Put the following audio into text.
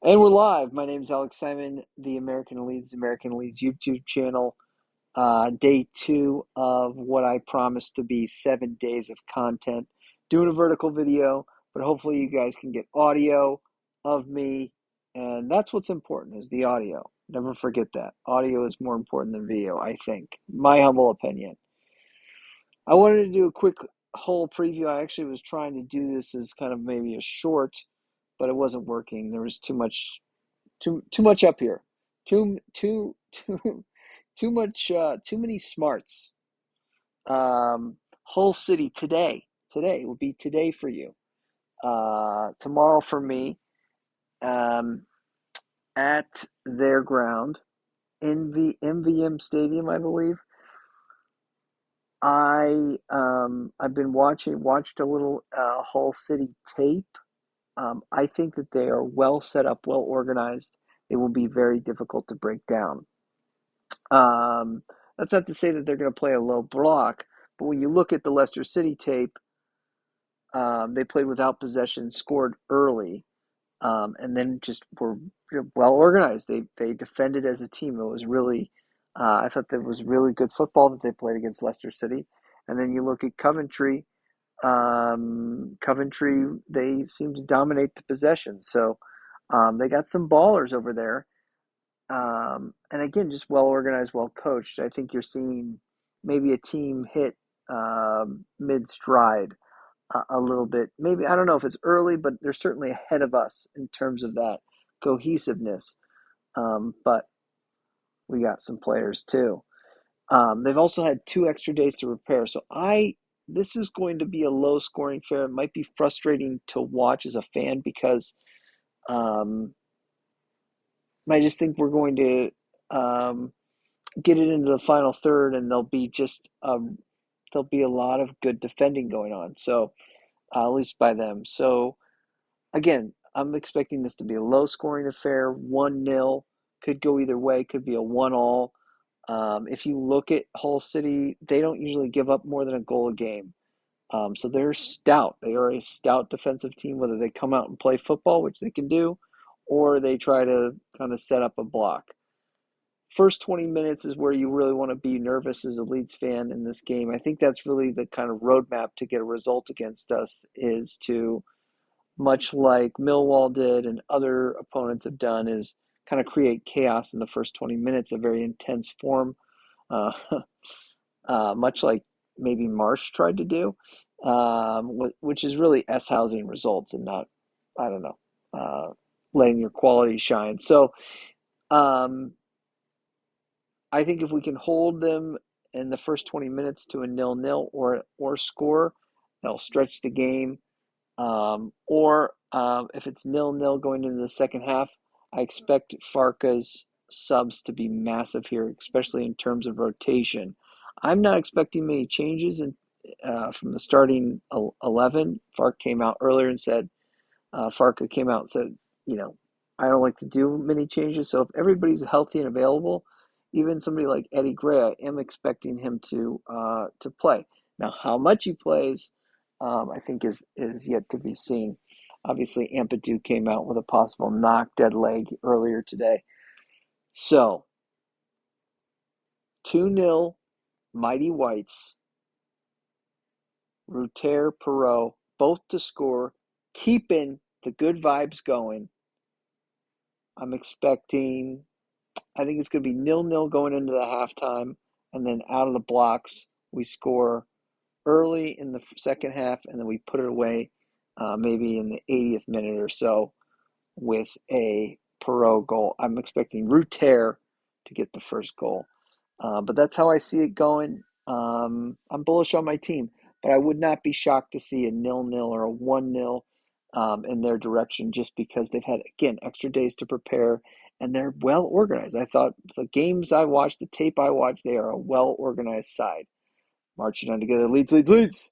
And we're live. My name is Alex Simon, the American Leeds YouTube channel. Day two of what I promised to be 7 days of content. Doing a vertical video, but hopefully you guys can get audio of me. And that's what's important is the audio. Never forget that. Audio is more important than video, I think. My humble opinion. I wanted to do a quick whole preview. I actually was trying to do this as kind of maybe a short, but it wasn't working. There was too much up here. Too much too many smarts. Whole city today. Today will be today for you. Tomorrow for me. Um, at their ground in the MVM Stadium, I believe. I've been watched a little Hull City tape. I think that they are well set up, well organized. They will be very difficult to break down. Um, that's not to say that they're going to play a low block, but when you look at the Leicester City tape, they played without possession, scored early, and then just were well organized. They defended as a team. It was really, I thought that was really good football that they played against Leicester City. And then you look at Coventry. Coventry, they seem to dominate the possession. So they got some ballers over there. And again, just well organized, well coached. I think you're seeing maybe a team hit mid stride a little bit. Maybe I don't know if it's early, but they're certainly ahead of us in terms of that cohesiveness. But we got some players too. They've also had 2 extra days to prepare. So this is going to be a low scoring affair. It might be frustrating to watch as a fan because um, I just think we're going to um, get it into the final third, and there'll be a lot of good defending going on. So at least by them. So again, I'm expecting this to be a low scoring affair. 1-0 could go either way. Could be a 1-all. If you look at Hull City, they don't usually give up more than a goal a game. So they're stout. They are a stout defensive team, whether they come out and play football, which they can do, or they try to kind of set up a block. First 20 minutes is where you really want to be nervous as a Leeds fan in this game. I think that's really the kind of roadmap to get a result against us is to, much like Millwall did and other opponents have done, is kind of create chaos in the first 20 minutes, a very intense form, uh, much like maybe Marsh tried to do, which is really S housing results and not, I don't know, letting your quality shine. So um, I think if we can hold them in the first 20 minutes to a 0-0 or score, they'll stretch the game. Or if it's 0-0 going into the second half, I expect Farka's subs to be massive here, especially in terms of rotation. I'm not expecting many changes from the starting 11. Farka came out and said, you know, I don't like to do many changes. So if everybody's healthy and available, even somebody like Eddie Gray, I am expecting him to play. Now, how much he plays, I think is yet to be seen. Obviously, Ampadu came out with a possible knock dead leg earlier today. So 2-0, Mighty Whites, Ruter, Perot, both to score, keeping the good vibes going. I'm expecting, I think it's going to be 0-0 going into the halftime, and then out of the blocks, we score early in the second half, and then we put it away maybe in the 80th minute or so with a Perot goal. I'm expecting Ruter to get the first goal. But that's how I see it going. I'm bullish on my team, but I would not be shocked to see a 0-0 or a 1-0 in their direction just because they've had, again, extra days to prepare and they're well organized. I thought the games I watched, the tape I watched, they are a well organized side. Marching on together, Leeds, Leeds, Leeds.